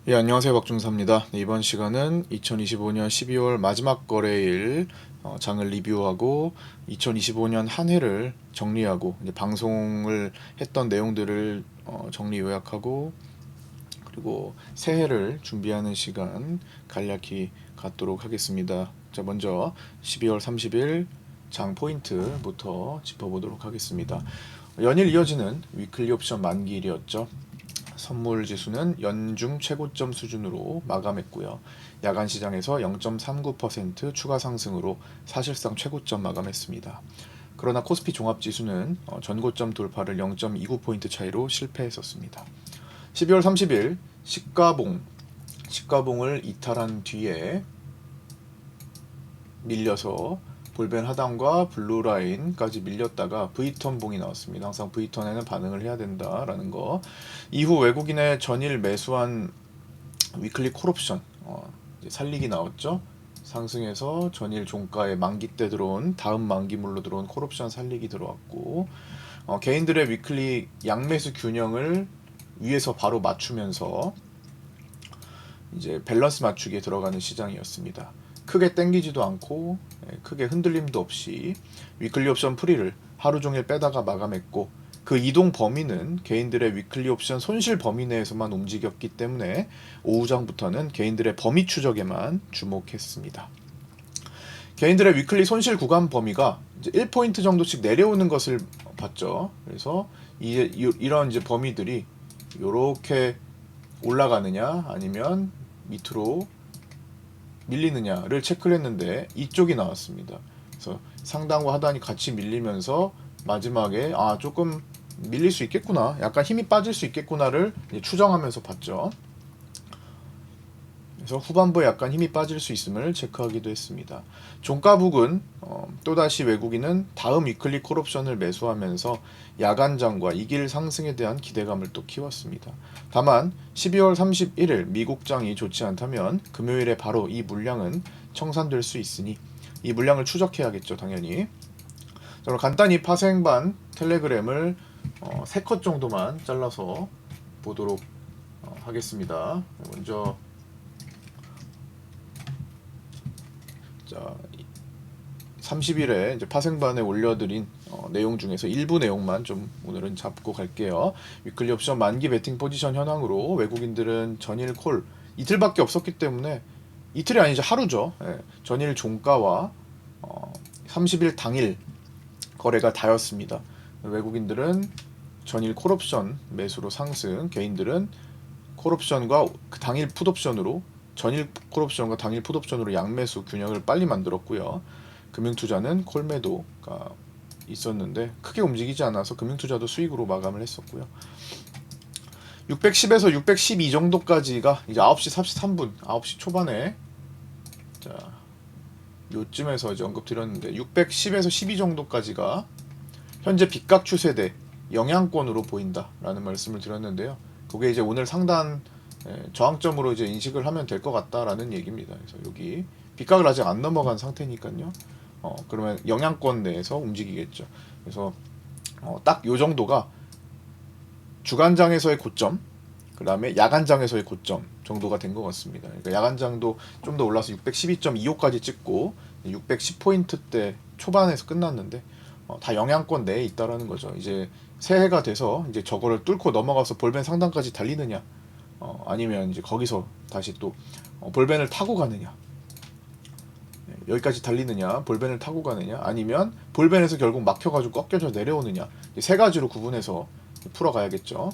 예, 안녕하세요. 박준사입니다. 네, 이번 시간은 2025년 12월 마지막 거래일 장을 리뷰하고 2025년 한 해를 정리하고 이제 방송을 했던 내용들을 정리 요약하고 그리고 새해를 준비하는 시간 간략히 갖도록 하겠습니다. 자, 먼저 12월 30일 장 포인트부터 짚어보도록 하겠습니다. 연일 이어지는 위클리 옵션 만기일이었죠. 선물 지수는 연중 최고점 수준으로 마감했고요. 야간 시장에서 0.39% 추가 상승으로 사실상 최고점 마감했습니다. 그러나 코스피 종합 지수는 전고점 돌파를 0.29포인트 차이로 실패했었습니다. 12월 30일 시가봉을 이탈한 뒤에 밀려서 볼벤 하단과 블루라인까지 밀렸다가 V턴 봉이 나왔습니다. 항상 V턴에는 반응을 해야 된다라는 거. 이후 외국인의 전일 매수한 위클리 콜옵션 살리기 나왔죠. 상승해서 전일 종가에 만기 때 들어온 다음 만기물로 들어온 콜옵션 살리기 들어왔고 개인들의 위클리 양매수 균형을 위에서 바로 맞추면서 이제 밸런스 맞추기에 들어가는 시장이었습니다. 크게 땡기지도 않고 크게 흔들림도 없이 위클리 옵션 프리를 하루 종일 빼다가 마감했고 그 이동 범위는 개인들의 위클리 옵션 손실 범위 내에서만 움직였기 때문에 오후장부터는 개인들의 범위 추적에만 주목했습니다. 개인들의 위클리 손실 구간 범위가 이제 1포인트 정도씩 내려오는 것을 봤죠. 그래서 이런 이제 범위들이 이렇게 올라가느냐 아니면 밑으로 밀리느냐를 체크를 했는데 이쪽이 나왔습니다. 그래서 상단과 하단이 같이 밀리면서 마지막에 조금 밀릴 수 있겠구나, 약간 힘이 빠질 수 있겠구나를 추정하면서 봤죠. 그래서 후반부에 약간 힘이 빠질 수 있음을 체크하기도 했습니다. 종가북은 또다시 외국인은 다음 위클리 콜옵션을 매수하면서 야간장과 이길 상승에 대한 기대감을 또 키웠습니다. 다만 12월 31일 미국장이 좋지 않다면 금요일에 바로 이 물량은 청산될 수 있으니 이 물량을 추적해야겠죠, 당연히. 저는 간단히 파생반 텔레그램을 3컷 정도만 잘라서 보도록 하겠습니다. 먼저 자, 30일에 이제 파생반에 올려드린 내용 중에서 일부 내용만 좀 오늘은 잡고 갈게요. 위클리 옵션 만기 베팅 포지션 현황으로 외국인들은 전일 콜 이틀밖에 없었기 때문에, 이틀이 아니죠, 하루죠. 전일 종가와 30일 당일 거래가 다였습니다. 외국인들은 전일 콜옵션 매수로 상승, 개인들은 콜옵션과 그 당일 풋옵션으로 전일 콜옵션과 당일 풋옵션으로 양매수 균형을 빨리 만들었고요. 금융투자는 콜매도가 있었는데 크게 움직이지 않아서 금융투자도 수익으로 마감을 했었고요. 610에서 612 정도까지가 이제 9시 43분, 9시 초반에 자 요쯤에서 이제 언급드렸는데 610에서 12 정도까지가 현재 빗각 추세대 영향권으로 보인다라는 말씀을 드렸는데요. 그게 이제 오늘 상단 저항점으로 이제 인식을 하면 될 것 같다라는 얘기입니다. 그래서 여기 빗각을 아직 안 넘어간 상태니까요. 그러면 영향권 내에서 움직이겠죠. 그래서 딱 요 정도가 주간장에서의 고점, 그 다음에 야간장에서의 고점 정도가 된 것 같습니다. 그러니까 야간장도 좀 더 올라서 612.25까지 찍고 610포인트대 초반에서 끝났는데 다 영향권 내에 있다라는 거죠. 이제 새해가 돼서 이제 저거를 뚫고 넘어가서 볼벤 상단까지 달리느냐, 아니면 이제 거기서 다시 또 볼벤을 타고 가느냐, 여기까지 달리느냐, 볼벤을 타고 가느냐, 아니면 볼벤에서 결국 막혀가지고 꺾여져 내려오느냐, 세 가지로 구분해서 풀어가야겠죠.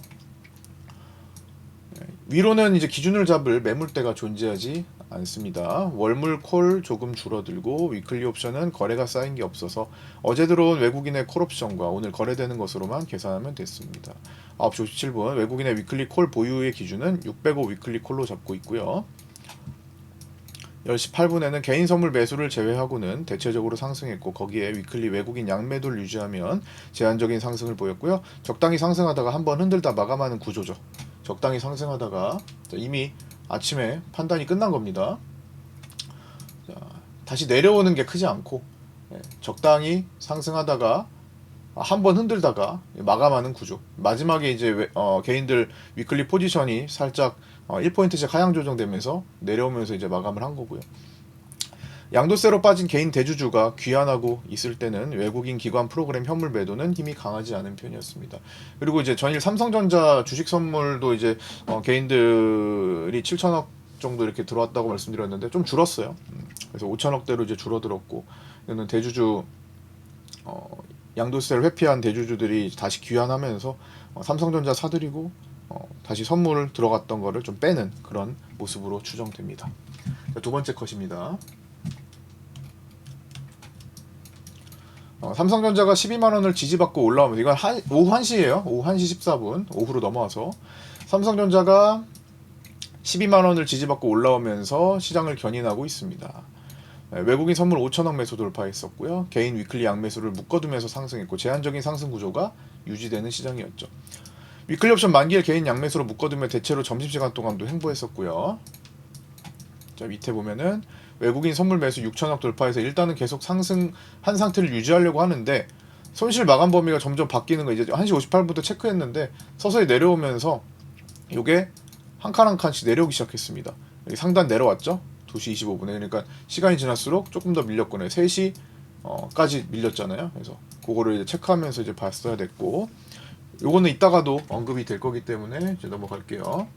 위로는 이제 기준을 잡을 매물대가 존재하지 않습니다. 월물 콜 조금 줄어들고 위클리 옵션은 거래가 쌓인 게 없어서 어제 들어온 외국인의 콜 옵션과 오늘 거래되는 것으로만 계산하면 됐습니다. 9시 57분 외국인의 위클리 콜 보유의 기준은 605 위클리 콜로 잡고 있고요. 10시 8분에는 개인 선물 매수를 제외하고는 대체적으로 상승했고, 거기에 위클리 외국인 양매도를 유지하면 제한적인 상승을 보였고요. 적당히 상승하다가 한번 흔들다 마감하는 구조죠. 적당히 상승하다가 이미 아침에 판단이 끝난 겁니다. 자, 다시 내려오는 게 크지 않고 적당히 상승하다가 한 번 흔들다가 마감하는 구조. 마지막에 이제 개인들 위클리 포지션이 살짝 1포인트씩 하향 조정되면서 내려오면서 이제 마감을 한 거고요. 양도세로 빠진 개인 대주주가 귀환하고 있을 때는 외국인 기관 프로그램 현물 매도는 힘이 강하지 않은 편이었습니다. 그리고 이제 전일 삼성전자 주식 선물도 이제 개인들이 7천억 정도 이렇게 들어왔다고 말씀드렸는데 좀 줄었어요. 그래서 5천억대로 이제 줄어들었고, 이거는 대주주 양도세를 회피한 대주주들이 다시 귀환하면서 삼성전자 사들이고 다시 선물 들어갔던 거를 좀 빼는 그런 모습으로 추정됩니다. 자, 두 번째 컷입니다. 삼성전자가 12만원을 지지받고 올라오면, 이건 오후 1시예요. 오후 1시 14분, 오후로 넘어와서 삼성전자가 12만원을 지지받고 올라오면서 시장을 견인하고 있습니다. 외국인 선물 5천억 매수 돌파했었고요. 개인 위클리 양매수를 묶어두면서 상승했고, 제한적인 상승 구조가 유지되는 시장이었죠. 위클리 옵션 만기일 개인 양매수로 묶어두면 대체로 점심시간 동안도 횡보했었고요. 자, 밑에 보면은 외국인 선물 매수 6천억 돌파해서 일단은 계속 상승한 상태를 유지하려고 하는데, 손실 마감 범위가 점점 바뀌는 거 이제 1시 58분부터 체크했는데 서서히 내려오면서 요게 한 칸 한 칸씩 내려오기 시작했습니다. 여기 상단 내려왔죠? 2시 25분에. 그러니까 시간이 지날수록 조금 더 밀렸거든요. 3시 까지 밀렸잖아요. 그래서 그거를 이제 체크하면서 이제 봤어야 됐고, 요거는 이따가도 언급이 될 거기 때문에 이제 넘어갈게요.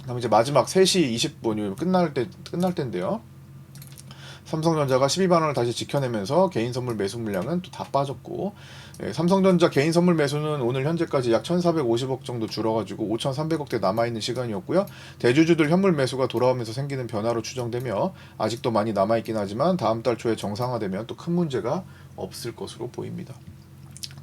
그다음에 이제 마지막 3시 20분 끝날 때인데요. 삼성전자가 12만원을 다시 지켜내면서 개인 선물 매수 물량은 또 다 빠졌고, 삼성전자 개인 선물 매수는 오늘 현재까지 약 1450억 정도 줄어가지고 5300억대 남아있는 시간이었고요. 대주주들 현물 매수가 돌아오면서 생기는 변화로 추정되며 아직도 많이 남아있긴 하지만 다음 달 초에 정상화되면 또 큰 문제가 없을 것으로 보입니다.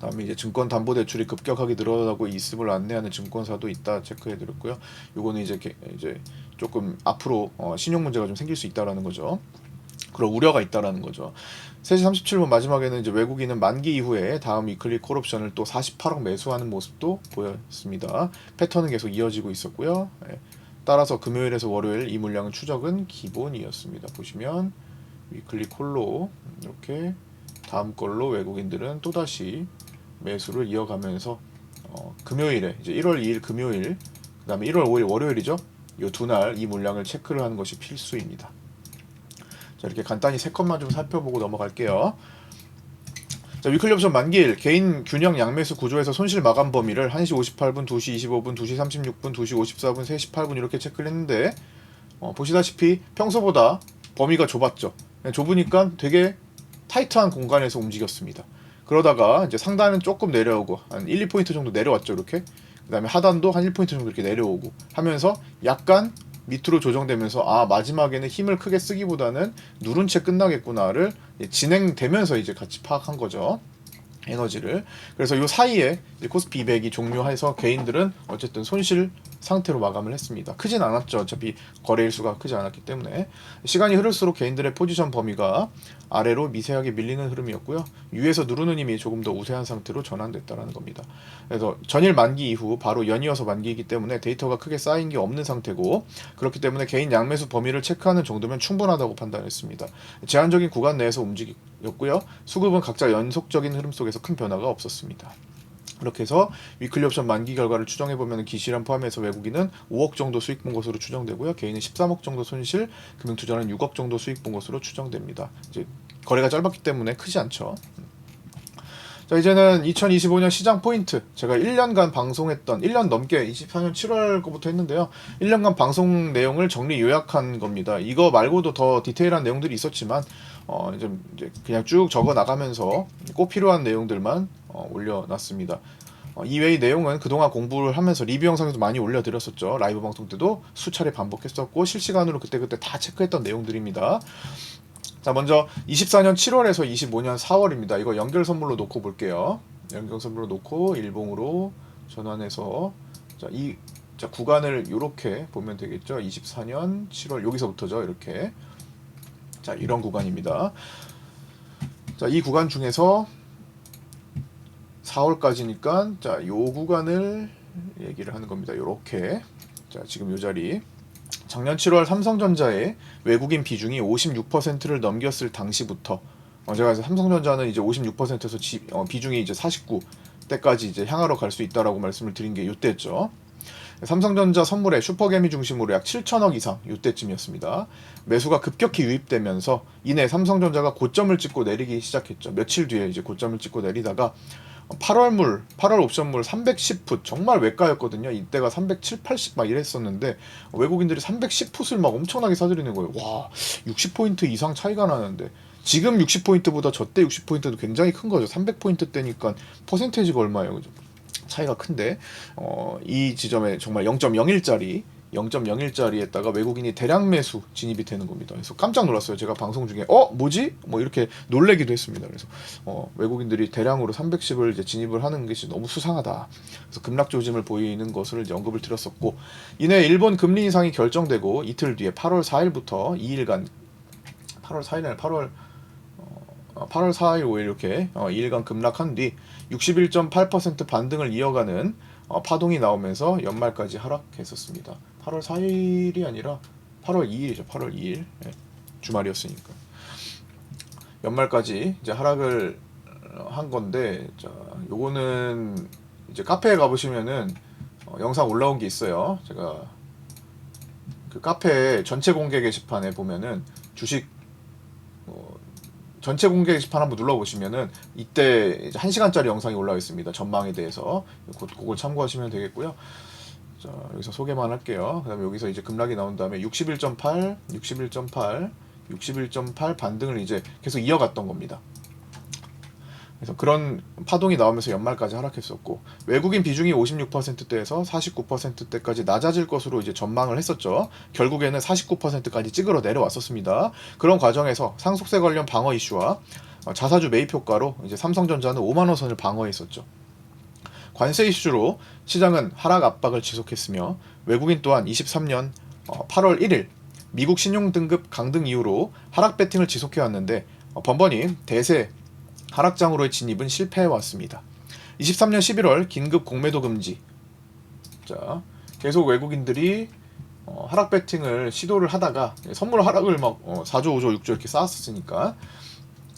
다음에 이제 증권 담보 대출이 급격하게 늘어나고 있음을 안내하는 증권사도 있다 체크해드렸고요. 요거는 이제 조금 앞으로 신용 문제가 좀 생길 수 있다라는 거죠. 그런 우려가 있다라는 거죠. 3시 37분 마지막에는 이제 외국인은 만기 이후에 다음 위클리 콜옵션을 또 48억 매수하는 모습도 보였습니다. 패턴은 계속 이어지고 있었고요. 따라서 금요일에서 월요일 이 물량은 추적은 기본이었습니다. 보시면 위클리 콜로 이렇게 다음 걸로 외국인들은 또다시 매수를 이어가면서 금요일에 이제 1월 2일 금요일, 그 다음에 1월 5일 월요일이죠. 이 두 날 이 물량을 체크를 하는 것이 필수입니다. 자, 이렇게 간단히 세 컷만 좀 살펴보고 넘어갈게요. 자, 위클리 옵션 만기일 개인 균형 양매수 구조에서 손실 마감 범위를 1시 58분, 2시 25분, 2시 36분, 2시 54분, 3시 8분 이렇게 체크를 했는데 보시다시피 평소보다 범위가 좁았죠. 좁으니까 되게 타이트한 공간에서 움직였습니다. 그러다가 이제 상단은 조금 내려오고 한 1, 2포인트 정도 내려왔죠. 이렇게. 그 다음에 하단도 한 1포인트 정도 이렇게 내려오고 하면서 약간 밑으로 조정되면서 마지막에는 힘을 크게 쓰기보다는 누른 채 끝나겠구나를 진행되면서 이제 같이 파악한 거죠. 에너지를. 그래서 요 사이에 이제 코스피 200이 종료해서 개인들은 어쨌든 손실 상태로 마감을 했습니다. 크진 않았죠. 어차피 거래일 수가 크지 않았기 때문에. 시간이 흐를수록 개인들의 포지션 범위가 아래로 미세하게 밀리는 흐름이었고요. 위에서 누르는 힘이 조금 더 우세한 상태로 전환됐다는 겁니다. 그래서 전일 만기 이후 바로 연이어서 만기이기 때문에 데이터가 크게 쌓인 게 없는 상태고, 그렇기 때문에 개인 양매수 범위를 체크하는 정도면 충분하다고 판단했습니다. 제한적인 구간 내에서 움직였고요. 수급은 각자 연속적인 흐름 속에서 큰 변화가 없었습니다. 이렇게 해서 위클리 옵션 만기 결과를 추정해보면 기실현 포함해서 외국인은 5억 정도 수익 본 것으로 추정되고요. 개인은 13억 정도 손실, 금융투자는 6억 정도 수익 본 것으로 추정됩니다. 이제 거래가 짧았기 때문에 크지 않죠. 자, 이제는 2025년 시장 포인트, 제가 1년간 방송했던 1년 넘게 24년 7월 거부터 했는데요. 1년간 방송 내용을 정리 요약한 겁니다. 이거 말고도 더 디테일한 내용들이 있었지만 이제 그냥 쭉 적어 나가면서 꼭 필요한 내용들만 올려놨습니다. 이외의 내용은 그동안 공부를 하면서 리뷰 영상에도 많이 올려드렸었죠. 라이브 방송 때도 수차례 반복했었고 실시간으로 그때그때 다 체크했던 내용들입니다. 자, 먼저 24년 7월에서 25년 4월입니다. 이거 연결 선물로 놓고 볼게요. 연결 선물로 놓고 일봉으로 전환해서 자, 구간을 이렇게 보면 되겠죠. 24년 7월 여기서부터죠. 이렇게. 자, 이런 구간입니다. 자, 이 구간 중에서 4월까지니까 자, 요 구간을 얘기를 하는 겁니다. 요렇게. 자, 지금 요 자리. 작년 7월 삼성전자의 외국인 비중이 56%를 넘겼을 당시부터 제가 이제 삼성전자는 이제 56%에서 비중이 이제 49대까지 이제 향하러 갈 수 있다라고 말씀을 드린 게 이때였죠. 삼성전자 선물에 슈퍼개미 중심으로 약 7천억 이상 이때쯤이었습니다. 매수가 급격히 유입되면서 이내 삼성전자가 고점을 찍고 내리기 시작했죠. 며칠 뒤에 이제 고점을 찍고 내리다가 8월 옵션물 310풋 정말 외가였거든요. 이때가 307, 80 막 이랬었는데 외국인들이 310풋을 막 엄청나게 사들이는 거예요. 와, 60포인트 이상 차이가 나는데 지금 60포인트보다 저때 60포인트도 굉장히 큰 거죠. 300포인트 때니까 퍼센테이지가 얼마예요, 그죠? 차이가 큰데 이 지점에 정말 0.01짜리에다가 외국인이 대량 매수 진입이 되는 겁니다. 그래서 깜짝 놀랐어요. 제가 방송 중에 뭐지? 뭐 이렇게 놀래기도 했습니다. 그래서 외국인들이 대량으로 310을 이제 진입을 하는 것이 너무 수상하다. 그래서 급락 조짐을 보이는 것을 이제 언급을 드렸었고, 이내 일본 금리 인상이 결정되고 이틀 뒤에 8월 4일부터 2일간 8월 4일 8월 4일 5일 이렇게 2일간 급락한 뒤 61.8% 반등을 이어가는 파동이 나오면서 연말까지 하락했었습니다. 8월 4일이 아니라 8월 2일이죠. 8월 2일 주말이었으니까 연말까지 이제 하락을 한 건데, 자, 요거는 이제 카페에 가보시면은 영상 올라온 게 있어요. 제가 그 카페 전체 공개 게시판에 보면은 주식 전체 공개 게시판 한번 눌러보시면은 이때 이제 1시간짜리 영상이 올라와 있습니다. 전망에 대해서 그걸 참고하시면 되겠고요. 자, 여기서 소개만 할게요. 그 다음에 여기서 이제 급락이 나온 다음에 61.8, 61.8, 61.8 반등을 이제 계속 이어갔던 겁니다. 그래서 그런 파동이 나오면서 연말까지 하락했었고, 외국인 비중이 56%대에서 49%대까지 낮아질 것으로 이제 전망을 했었죠. 결국에는 49%까지 찍으러 내려왔었습니다. 그런 과정에서 상속세 관련 방어 이슈와 자사주 매입 효과로 이제 삼성전자는 5만 원 선을 방어했었죠. 관세 이슈로 시장은 하락 압박을 지속했으며, 외국인 또한 23년 8월 1일 미국 신용 등급 강등 이후로 하락 배팅을 지속해왔는데 번번이 대세 하락장으로의 진입은 실패해왔습니다. 23년 11월 긴급 공매도 금지. 자, 계속 외국인들이 하락 배팅을 시도를 하다가 선물 하락을 막 4조, 5조, 6조 이렇게 쌓았으니까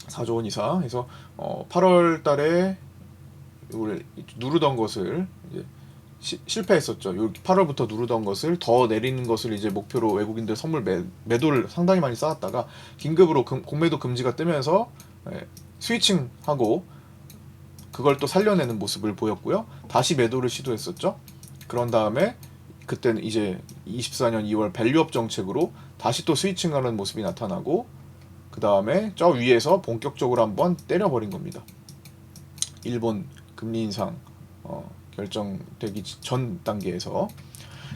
4조 원 이상 해서 8월 달에 이걸 누르던 것을 이제 실패했었죠. 8월부터 누르던 것을 더 내리는 것을 이제 목표로 외국인들 선물 매도를 상당히 많이 쌓았다가 긴급으로 공매도 금지가 뜨면서 스위칭하고 그걸 또 살려내는 모습을 보였고요. 다시 매도를 시도했었죠. 그런 다음에 그때는 이제 24년 2월 밸류업 정책으로 다시 또 스위칭하는 모습이 나타나고, 그 다음에 저 위에서 본격적으로 한번 때려버린 겁니다. 일본 금리 인상 결정되기 전 단계에서.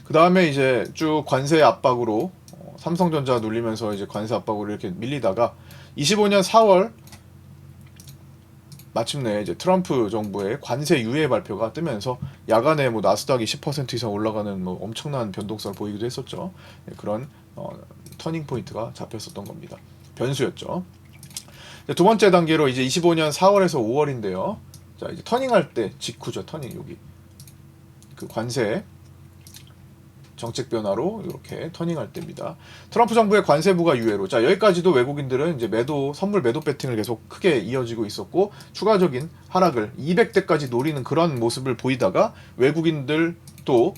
그 다음에 이제 쭉 관세 압박으로 삼성전자 눌리면서 이제 관세 압박으로 이렇게 밀리다가 25년 4월 마침내 이제 트럼프 정부의 관세 유예 발표가 뜨면서 야간에 뭐 나스닥이 10% 이상 올라가는 뭐 엄청난 변동성을 보이기도 했었죠. 그런 터닝 포인트가 잡혔었던 겁니다. 변수였죠. 두 번째 단계로 이제 25년 4월에서 5월인데요. 자, 이제 터닝할 때 직후죠. 터닝 여기 그 관세 정책 변화로 이렇게 터닝할 때입니다. 트럼프 정부의 관세 부과 유예로, 자, 여기까지도 외국인들은 이제 선물 매도 배팅을 계속 크게 이어지고 있었고, 추가적인 하락을 200대까지 노리는 그런 모습을 보이다가 외국인들도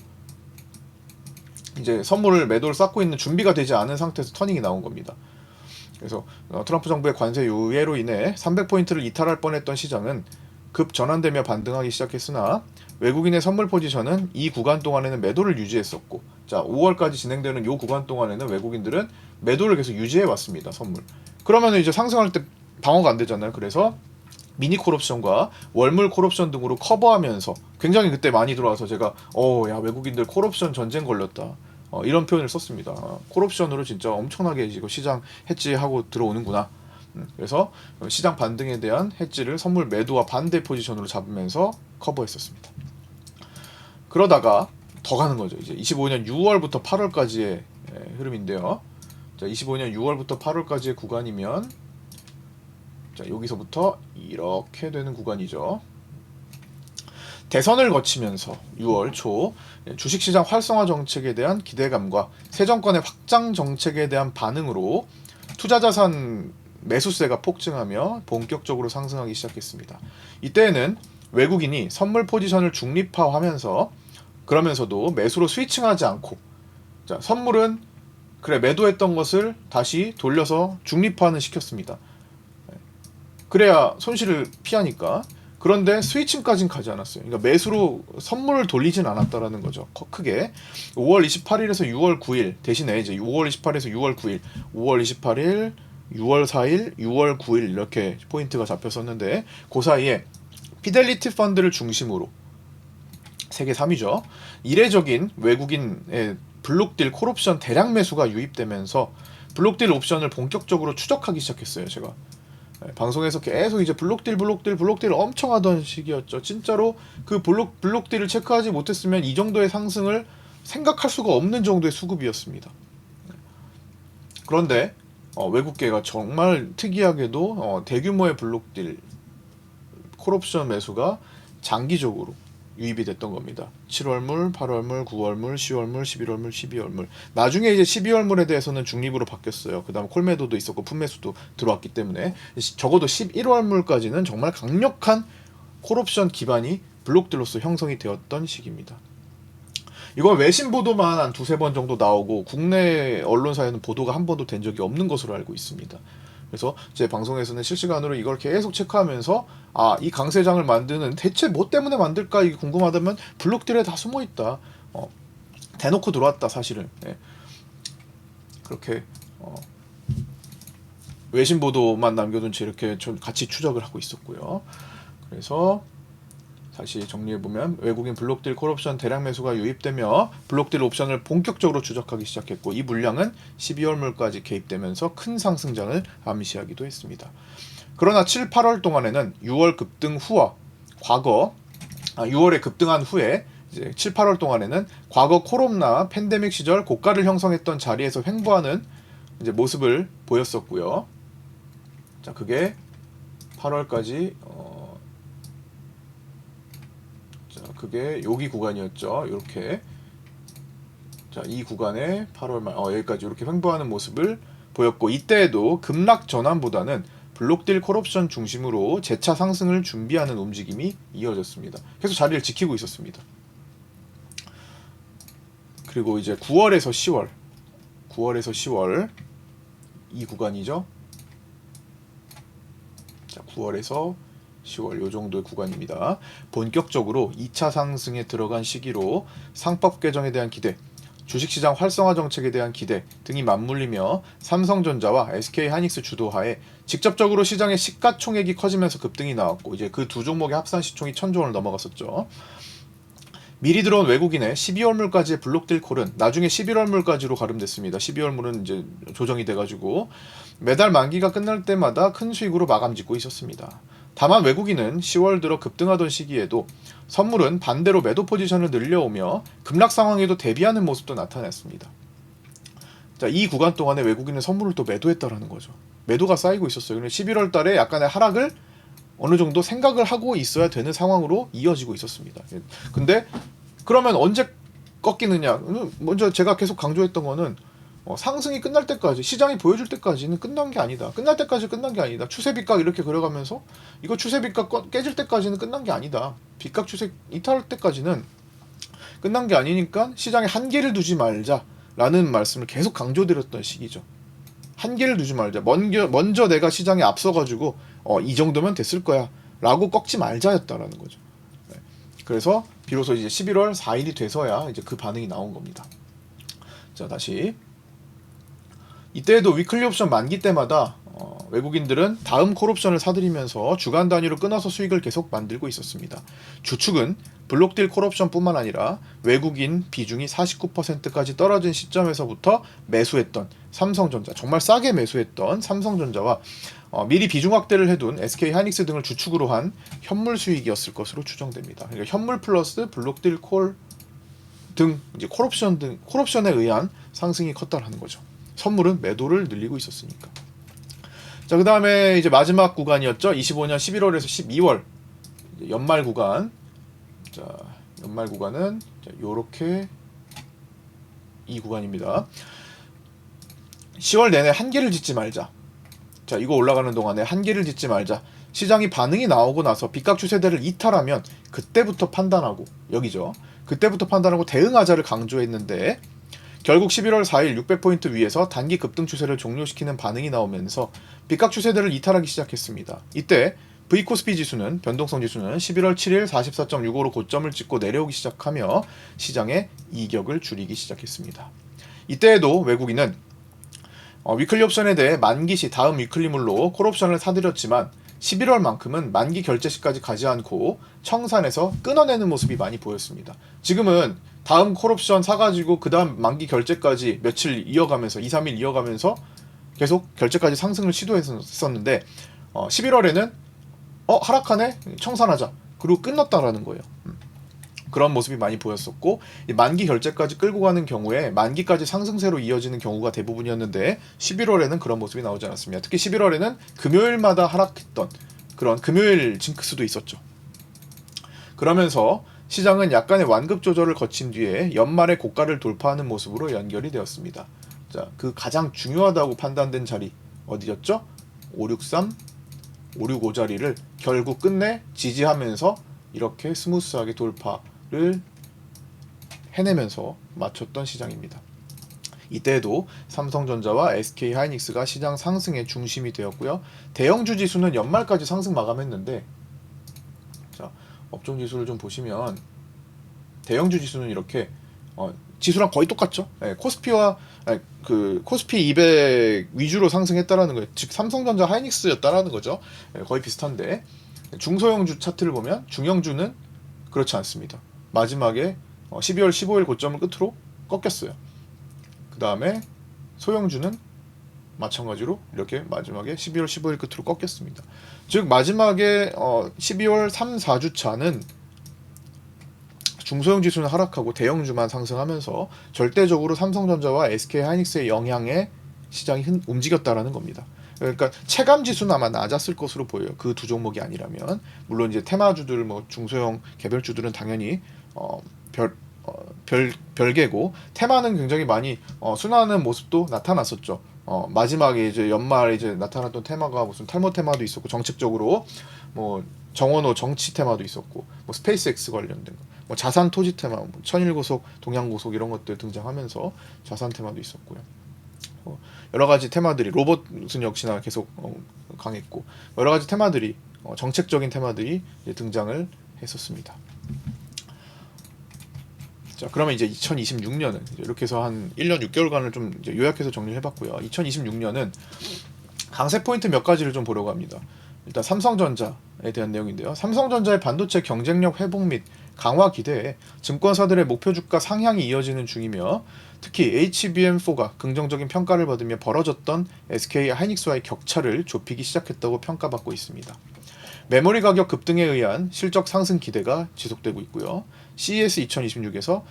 이제 선물을 매도를 쌓고 있는 준비가 되지 않은 상태에서 터닝이 나온 겁니다. 그래서 트럼프 정부의 관세 유예로 인해 300포인트를 이탈할 뻔했던 시장은 급 전환되며 반등하기 시작했으나 외국인의 선물 포지션은 이 구간 동안에는 매도를 유지했었고, 자, 5월까지 진행되는 이 구간 동안에는 외국인들은 매도를 계속 유지해 왔습니다. 선물. 그러면 이제 상승할 때 방어가 안 되잖아요. 그래서 미니 콜옵션과 월물 콜옵션 등으로 커버하면서 굉장히 그때 많이 들어와서 제가 야, 외국인들 콜옵션 전쟁 걸렸다, 이런 표현을 썼습니다. 콜옵션으로 진짜 엄청나게 이거 시장 해지하고 들어오는구나. 그래서 시장 반등에 대한 해지를 선물 매도와 반대 포지션으로 잡으면서 커버했었습니다. 그러다가 더 가는 거죠. 이제 25년 6월부터 8월까지의 흐름인데요. 자, 25년 6월부터 8월까지의 구간이면, 자, 여기서부터 이렇게 되는 구간이죠. 대선을 거치면서 6월 초 주식시장 활성화 정책에 대한 기대감과 새 정권의 확장 정책에 대한 반응으로 투자자산 매수세가 폭증하며 본격적으로 상승하기 시작했습니다. 이때에는 외국인이 선물 포지션을 중립화하면서 그러면서도 매수로 스위칭하지 않고 자, 선물은 그래 매도했던 것을 다시 돌려서 중립화는 시켰습니다. 그래야 손실을 피하니까. 그런데 스위칭까지는 가지 않았어요. 그러니까 매수로 선물을 돌리진 않았다라는 거죠. 크게 5월 28일에서 6월 9일 대신에 이제 5월 28일에서 6월 9일, 5월 28일, 6월 4일, 6월 9일 이렇게 포인트가 잡혔었는데 그 사이에 피델리티 펀드를 중심으로 세계 3위죠. 이례적인 외국인의 블록딜 콜옵션 대량 매수가 유입되면서 블록딜 옵션을 본격적으로 추적하기 시작했어요. 제가 방송에서 계속 이제 블록딜 엄청 하던 시기였죠. 진짜로 그 블록딜을 체크하지 못했으면 이 정도의 상승을 생각할 수가 없는 정도의 수급이었습니다. 그런데 외국계가 정말 특이하게도 대규모의 블록딜 콜옵션 매수가 장기적으로 유입이 됐던 겁니다. 7월물, 8월물, 9월물, 10월물, 11월물, 12월물. 나중에 이제 12월물에 대해서는 중립으로 바뀌었어요. 그다음 콜매도도 있었고 풋매수도 들어왔기 때문에 적어도 11월물까지는 정말 강력한 콜옵션 기반이 블록들로서 형성이 되었던 시기입니다. 이건 외신 보도만 한 두세 번 정도 나오고 국내 언론사에는 보도가 한 번도 된 적이 없는 것으로 알고 있습니다. 그래서 제 방송에서는 실시간으로 이걸 계속 체크하면서 이 강세장을 만드는 대체 뭐 때문에 만들까 이게 궁금하다면 블록들에 다 숨어있다. 대놓고 들어왔다 사실은. 그렇게 외신 보도만 남겨둔 채 이렇게 좀 같이 추적을 하고 있었고요. 그래서 다시 정리해보면 외국인 블록딜 콜옵션 대량 매수가 유입되며 블록딜 옵션을 본격적으로 추적하기 시작했고 이 물량은 12월물까지 개입되면서 큰 상승장을 암시하기도 했습니다. 그러나 7, 8월 동안에는 6월 급등 후와 6월에 급등한 후에 이제 7, 8월 동안에는 과거 코로나 팬데믹 시절 고가를 형성했던 자리에서 횡보하는 이제 모습을 보였었고요. 자, 그게 8월까지 그게 여기 구간이었죠. 이렇게 자, 이 구간에 8월 말 여기까지 이렇게 횡보하는 모습을 보였고 이때에도 급락 전환보다는 블록딜 콜옵션 중심으로 재차 상승을 준비하는 움직임이 이어졌습니다. 계속 자리를 지키고 있었습니다. 그리고 이제 9월에서 10월 이 구간이죠. 자, 9월에서 10월 요 정도의 구간입니다. 본격적으로 2차 상승에 들어간 시기로 상법 개정에 대한 기대, 주식시장 활성화 정책에 대한 기대 등이 맞물리며 삼성전자와 SK하이닉스 주도하에 직접적으로 시장의 시가총액이 커지면서 급등이 나왔고 이제 그 두 종목의 합산 시총이 1000조원을 넘어갔었죠. 미리 들어온 외국인의 12월물까지의 블록딜 콜은 나중에 11월물까지로 가름됐습니다. 12월물은 이제 조정이 돼가지고 매달 만기가 끝날 때마다 큰 수익으로 마감 짓고 있었습니다. 다만 외국인은 10월 들어 급등하던 시기에도 선물은 반대로 매도 포지션을 늘려오며 급락 상황에도 대비하는 모습도 나타났습니다. 자, 이 구간 동안에 외국인은 선물을 또 매도했다라는 거죠. 매도가 쌓이고 있었어요. 11월 달에 약간의 하락을 어느 정도 생각을 하고 있어야 되는 상황으로 이어지고 있었습니다. 근데 그러면 언제 꺾이느냐? 먼저 제가 계속 강조했던 거는 상승이 끝날 때까지 시장이 보여줄 때까지는 끝난 게 아니다. 끝날 때까지 끝난 게 아니다. 추세 빗각 이렇게 그려가면서 이거 추세 빗각 깨질 때까지는 끝난 게 아니다. 빗각 추세 이탈할 때까지는 끝난 게 아니니까 시장에 한계를 두지 말자라는 말씀을 계속 강조드렸던 시기죠. 한계를 두지 말자. 먼저 내가 시장에 앞서가지고 이 정도면 됐을 거야 라고 꺾지 말자였다라는 거죠. 네. 그래서 비로소 이제 11월 4일이 돼서야 이제 그 반응이 나온 겁니다. 자, 다시 이때에도 위클리 옵션 만기 때마다 외국인들은 다음 콜옵션을 사들이면서 주간 단위로 끊어서 수익을 계속 만들고 있었습니다. 주축은 블록딜 콜옵션 뿐만 아니라 외국인 비중이 49%까지 떨어진 시점에서부터 매수했던 삼성전자, 정말 싸게 매수했던 삼성전자와 미리 비중 확대를 해둔 SK하이닉스 등을 주축으로 한 현물 수익이었을 것으로 추정됩니다. 그러니까 현물 플러스 블록딜 콜 등 이제 콜옵션에 의한 상승이 컸다라는 거죠. 선물은 매도를 늘리고 있었으니까. 자, 그 다음에 이제 마지막 구간이었죠. 25년 11월에서 12월 연말 구간. 자, 연말 구간은 요렇게 이 구간입니다. 10월 내내 한계를 짓지 말자. 자, 자, 이거 올라가는 동안에 한계를 짓지 말자. 시장이 반응이 나오고 나서 빗각 추세대를 이탈하면 그때부터 판단하고, 여기죠. 그때부터 판단하고 대응하자를 강조했는데 결국 11월 4일 600포인트 위에서 단기 급등 추세를 종료시키는 반응이 나오면서 빗각 추세대를 이탈하기 시작했습니다. 이때 V코스피 지수는, 변동성 지수는 11월 7일 44.65로 고점을 찍고 내려오기 시작하며 시장의 이격을 줄이기 시작했습니다. 이때에도 외국인은 위클리 옵션에 대해 만기 시 다음 위클리물로 콜옵션을 사들였지만 11월만큼은 만기 결제 시까지 가지 않고 청산해서 끊어내는 모습이 많이 보였습니다. 지금은 다음 콜옵션 사가지고 그 다음 만기 결제까지 며칠 이어가면서 2, 3일 이어가면서 계속 결제까지 상승을 시도했었는데 11월에는 하락하네? 청산하자. 그리고 끊었다라는 거예요. 그런 모습이 많이 보였었고, 만기 결제까지 끌고 가는 경우에 만기까지 상승세로 이어지는 경우가 대부분이었는데 11월에는 그런 모습이 나오지 않았습니다. 특히 11월에는 금요일마다 하락했던 그런 금요일 징크스도 있었죠. 그러면서 시장은 약간의 완급 조절을 거친 뒤에 연말에 고가를 돌파하는 모습으로 연결이 되었습니다. 자, 그 가장 중요하다고 판단된 자리 어디였죠? 563, 565 자리를 결국 끝내 지지하면서 이렇게 스무스하게 돌파를 해내면서 마쳤던 시장입니다. 이때에도 삼성전자와 SK하이닉스가 시장 상승의 중심이 되었고요. 대형주 지수는 연말까지 상승 마감했는데, 자, 업종 지수를 좀 보시면 대형주 지수는 이렇게 지수랑 거의 똑같죠. 네, 코스피와 코스피 200 위주로 상승했다라는 거예요. 즉 삼성전자, 하이닉스였다라는 거죠. 네, 거의 비슷한데 중소형주 차트를 보면 중형주는 그렇지 않습니다. 마지막에 12월 15일 고점을 끝으로 꺾였어요. 그 다음에 소형주는 마찬가지로 이렇게 마지막에 12월 15일 끝으로 꺾였습니다. 즉 마지막에 12월 3, 4주차는 중소형 지수는 하락하고 대형주만 상승하면서 절대적으로 삼성전자와 SK하이닉스의 영향에 시장이 움직였다라는 겁니다. 그러니까 체감 지수는 아마 낮았을 것으로 보여요. 그 두 종목이 아니라면. 물론 이제 테마주들, 중소형 개별주들은 당연히 별개고, 테마는 굉장히 많이 순환하는 모습도 나타났었죠. 마지막에 이제 연말에 이제 나타났던 테마가 무슨 탈모 테마도 있었고, 정책적으로 정원호 정치 테마도 있었고, 스페이스X 관련된 거, 자산 토지 테마, 천일고속, 동양고속 이런 것들 등장하면서 자산 테마도 있었고요. 여러 가지 테마들이, 로봇은 역시나 계속 강했고, 여러 가지 테마들이, 정책적인 테마들이 이제 등장을 했었습니다. 자, 그러면 이제 2026년은 이렇게 해서 한 1년 6개월간을 좀 이제 요약해서 정리를 해봤고요. 2026년은 강세 포인트 몇 가지를 좀 보려고 합니다. 일단 삼성전자에 대한 내용인데요. 삼성전자의 반도체 경쟁력 회복 및 강화 기대에 증권사들의 목표 주가 상향이 이어지는 중이며, 특히 HBM4가 긍정적인 평가를 받으며 벌어졌던 SK하이닉스와의 격차를 좁히기 시작했다고 평가받고 있습니다. 메모리 가격 급등에 의한 실적 상승 기대가 지속되고 있고요. CES 2026에서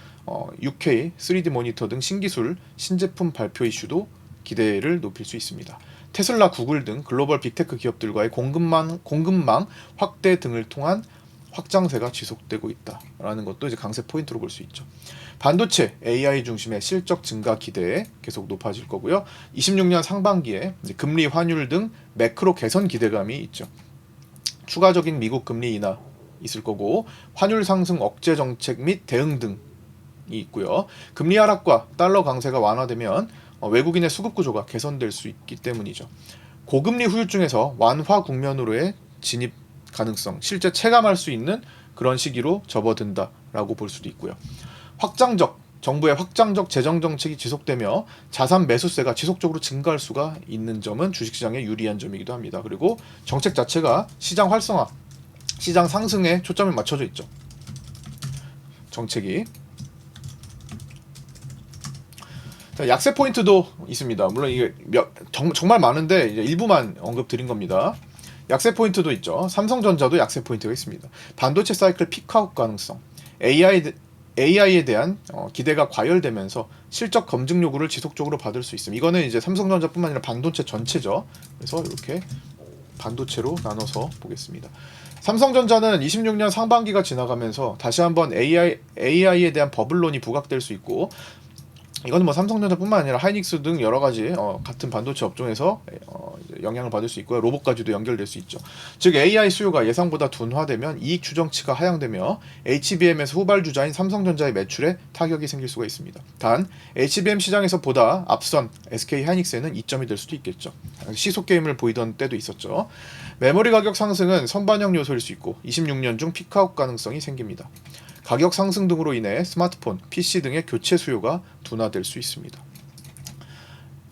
6K, 3D 모니터 등 신기술, 신제품 발표 이슈도 기대를 높일 수 있습니다. 테슬라, 구글 등 글로벌 빅테크 기업들과의 공급망 확대 등을 통한 확장세가 지속되고 있다라는 것도 이제 강세 포인트로 볼 수 있죠. 반도체, AI 중심의 실적 증가 기대에 계속 높아질 거고요. 26년 상반기에 이제 금리, 환율 등 매크로 개선 기대감이 있죠. 추가적인 미국 금리 인하 있을 거고, 환율 상승 억제 정책 및 대응 등이 있고요. 금리 하락과 달러 강세가 완화되면 외국인의 수급 구조가 개선될 수 있기 때문이죠. 고금리 후유증에서 완화 국면으로의 진입 가능성, 실제 체감할 수 있는 그런 시기로 접어든다라고 볼 수도 있고요. 정부의 확장적 재정 정책이 지속되며 자산 매수세가 지속적으로 증가할 수가 있는 점은 주식시장에 유리한 점이기도 합니다. 그리고 정책 자체가 시장 활성화, 시장 상승에 초점이 맞춰져 있죠. 정책이. 자, 약세 포인트도 있습니다. 물론 이게 정말 많은데 이제 일부만 언급드린 겁니다. 약세 포인트도 있죠. 삼성전자도 약세 포인트가 있습니다. 반도체 사이클 피크아웃 가능성, AI에 대한 기대가 과열되면서 실적 검증 요구를 지속적으로 받을 수 있습니다. 이거는 이제 삼성전자뿐만 아니라 반도체 전체죠. 그래서 이렇게 반도체로 나눠서 보겠습니다. 삼성전자는 26년 상반기가 지나가면서 다시 한번 AI에 대한 버블론이 부각될 수 있고, 이거는 뭐 삼성전자뿐만 아니라 하이닉스 등 여러 가지 같은 반도체 업종에서 이제 영향을 받을 수 있고요. 로봇까지도 연결될 수 있죠. 즉 AI 수요가 예상보다 둔화되면 이익 추정치가 하향되며 HBM에서 후발주자인 삼성전자의 매출에 타격이 생길 수가 있습니다. 단 HBM 시장에서 보다 앞선 SK 하이닉스에는 이점이 될 수도 있겠죠. 시속 게임을 보이던 때도 있었죠. 메모리 가격 상승은 선반영 요소일 수 있고 26년 중 피크아웃 가능성이 생깁니다. 가격 상승 등으로 인해 스마트폰, PC 등의 교체 수요가 둔화될 수 있습니다.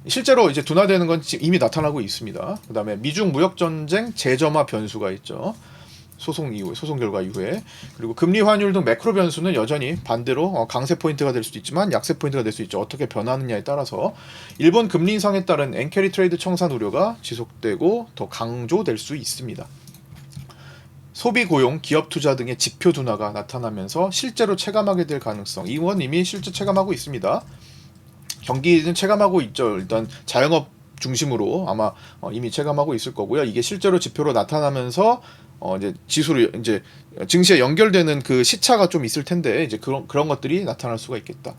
실제로 이제 둔화되는 건 지금 이미 나타나고 있습니다. 그 다음에 미중 무역 전쟁 재점화 변수가 있죠. 소송 결과 이후에. 그리고 금리 환율 등 매크로 변수는 여전히 반대로 강세 포인트가 될 수도 있지만 약세 포인트가 될 수 있죠. 어떻게 변하느냐에 따라서 일본 금리 인상에 따른 엔캐리 트레이드 청산 우려가 지속되고 더 강조될 수 있습니다. 소비 고용, 기업 투자 등의 지표 둔화가 나타나면서 실제로 체감하게 될 가능성, 이건 이미 실제 체감하고 있습니다. 경기는 체감하고 있죠. 일단 자영업 중심으로 아마 이미 체감하고 있을 거고요. 이게 실제로 지표로 나타나면서 이제 지수로 이제 증시에 연결되는 그 시차가 좀 있을 텐데 이제 그런 것들이 나타날 수가 있겠다.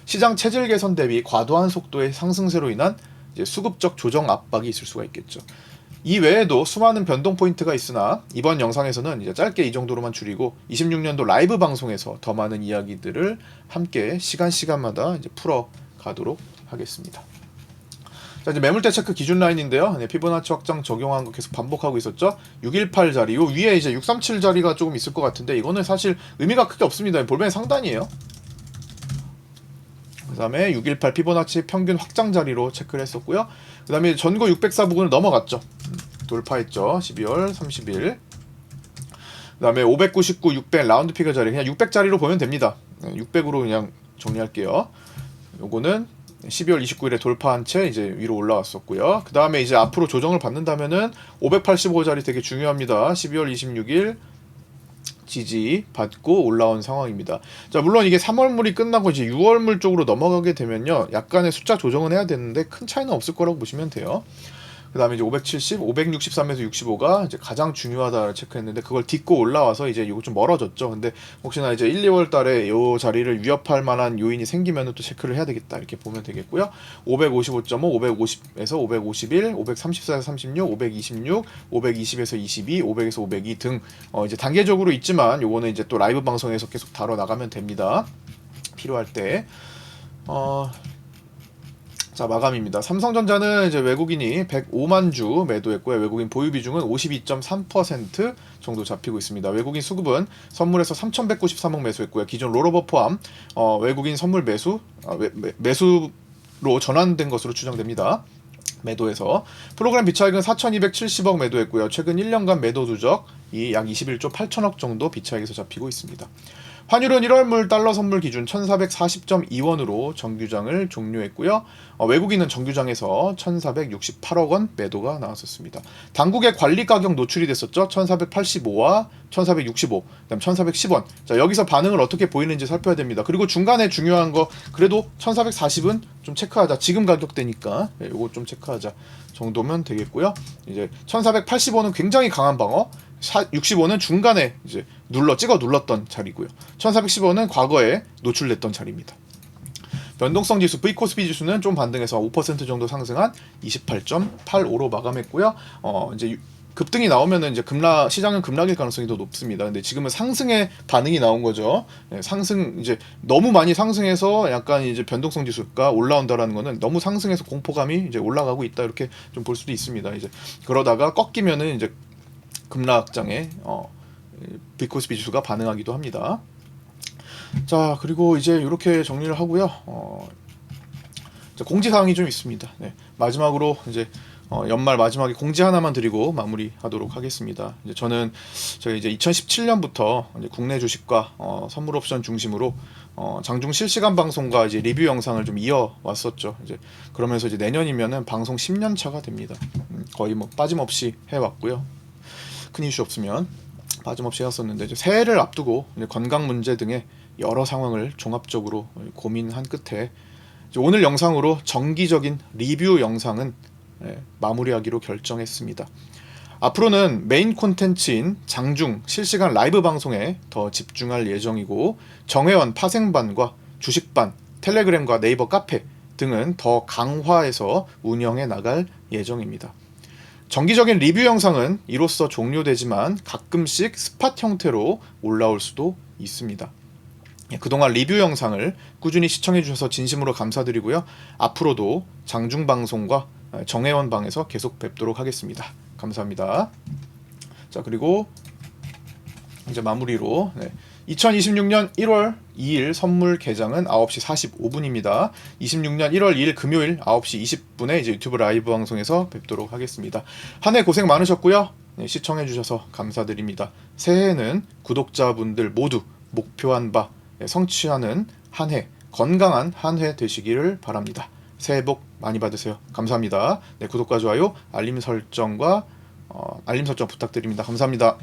시장 체질 개선 대비 과도한 속도의 상승세로 인한 이제 수급적 조정 압박이 있을 수가 있겠죠. 이 외에도 수많은 변동 포인트가 있으나 이번 영상에서는 이제 짧게 이 정도로만 줄이고 26년도 라이브 방송에서 더 많은 이야기들을 함께 시간마다 이제 풀어 가도록 하겠습니다. 자, 이제 매물대 체크 기준 라인인데요. 네, 피보나치 확장 적용한 거 계속 반복하고 있었죠. 618 자리, 요 위에 이제 637 자리가 조금 있을 것 같은데 이거는 사실 의미가 크게 없습니다. 볼벤 상단이에요. 그 다음에 618 피보나치 평균 확장 자리로 체크를 했었고요. 그 다음에 전고 604 부근을 넘어갔죠. 돌파했죠. 12월 30일. 그 다음에 599, 600 라운드 피겨 자리, 그냥 600자리로 보면 됩니다. 600으로 그냥 정리할게요. 요거는 12월 29일에 돌파한 채 이제 위로 올라왔었고요. 그 다음에 이제 앞으로 조정을 받는다면은 585자리 되게 중요합니다. 12월 26일 지지 받고 올라온 상황입니다. 자, 물론 이게 3월물이 끝나고 이제 6월물 쪽으로 넘어가게 되면요, 약간의 숫자 조정은 해야 되는데 큰 차이는 없을 거라고 보시면 돼요. 그 다음에 이제 570, 563에서 65가 이제 가장 중요하다를 체크했는데 그걸 딛고 올라와서 이제 이거 좀 멀어졌죠. 근데 혹시나 이제 1, 2월 달에 이 자리를 위협할 만한 요인이 생기면 또 체크를 해야 되겠다 이렇게 보면 되겠고요. 555.5, 550에서 551, 534에서 36, 526, 520에서 22, 500에서 502 등 이제 단계적으로 있지만 요거는 이제 또 라이브 방송에서 계속 다뤄 나가면 됩니다. 필요할 때. 자, 마감입니다. 삼성전자는 이제 외국인이 105만 주 매도했고요. 외국인 보유 비중은 52.3% 정도 잡히고 있습니다. 외국인 수급은 선물에서 3,193억 매수했고요. 기존 롤오버 포함 외국인 선물 매수로 전환된 것으로 추정됩니다. 매도에서 프로그램 비차익은 4,270억 매도했고요. 최근 1년간 매도 누적이 약 21조 8천억 정도 비차익에서 잡히고 있습니다. 환율은 1월물 달러 선물 기준 1,440.2원으로 정규장을 종료했고요. 외국인은 정규장에서 1,468억 원 매도가 나왔었습니다. 당국의 관리 가격 노출이 됐었죠. 1,485와 1,465, 그다음 1,410원. 자, 여기서 반응을 어떻게 보이는지 살펴야 됩니다. 그리고 중간에 중요한 거 그래도 1,440은 좀 체크하자. 지금 가격대니까 이거 좀 체크하자 정도면 되겠고요. 이제 1,485는 굉장히 강한 방어. 65는 중간에 이제 찍어 눌렀던 자리고요. 1415는 과거에 노출됐던 자리입니다. 변동성 지수 V코스피 지수는 좀 반등해서 5% 정도 상승한 28.85로 마감했고요. 이제 급등이 나오면은 이제 시장은 급락일 가능성이 더 높습니다. 근데 지금은 상승의 반응이 나온 거죠. 상승 이제 너무 많이 상승해서 약간 이제 변동성 지수가 올라온다라는 거는 너무 상승해서 공포감이 이제 올라가고 있다 이렇게 좀 볼 수도 있습니다. 이제 그러다가 꺾이면은 이제 급락장에 V코스피 지수가 반응하기도 합니다. 자, 그리고 이제 이렇게 정리를 하고요. 공지사항이 좀 있습니다. 네, 마지막으로 이제 연말 마지막에 공지 하나만 드리고 마무리하도록 하겠습니다. 이제 저는 이제 2017년부터 이제 국내 주식과 선물 옵션 중심으로 장중 실시간 방송과 이제 리뷰 영상을 좀 이어왔었죠. 이제 그러면서 이제 내년이면은 방송 10년 차가 됩니다. 거의 뭐 빠짐없이 해왔고요. 큰 이슈 없으면 빠짐없이 해왔었는데 이제 새해를 앞두고 이제 건강 문제 등의 여러 상황을 종합적으로 고민한 끝에 이제 오늘 영상으로 정기적인 리뷰 영상은 마무리하기로 결정했습니다. 앞으로는 메인 콘텐츠인 장중 실시간 라이브 방송에 더 집중할 예정이고 정회원 파생반과 주식반 텔레그램과 네이버 카페 등은 더 강화해서 운영해 나갈 예정입니다. 정기적인 리뷰 영상은 이로써 종료되지만 가끔씩 스팟 형태로 올라올 수도 있습니다. 그동안 리뷰 영상을 꾸준히 시청해 주셔서 진심으로 감사드리고요. 앞으로도 장중방송과 정혜원방에서 계속 뵙도록 하겠습니다. 감사합니다. 자, 그리고 이제 마무리로 2026년 1월 2일 선물 개장은 9시 45분입니다. 26년 1월 2일 금요일 9시 20분에 이제 유튜브 라이브 방송에서 뵙도록 하겠습니다. 한 해 고생 많으셨고요. 시청해주셔서 감사드립니다. 새해에는 구독자분들 모두 목표한 바 성취하는 한 해, 건강한 한 해 되시기를 바랍니다. 새해 복 많이 받으세요. 감사합니다. 구독과 좋아요, 알림 설정 부탁드립니다. 감사합니다.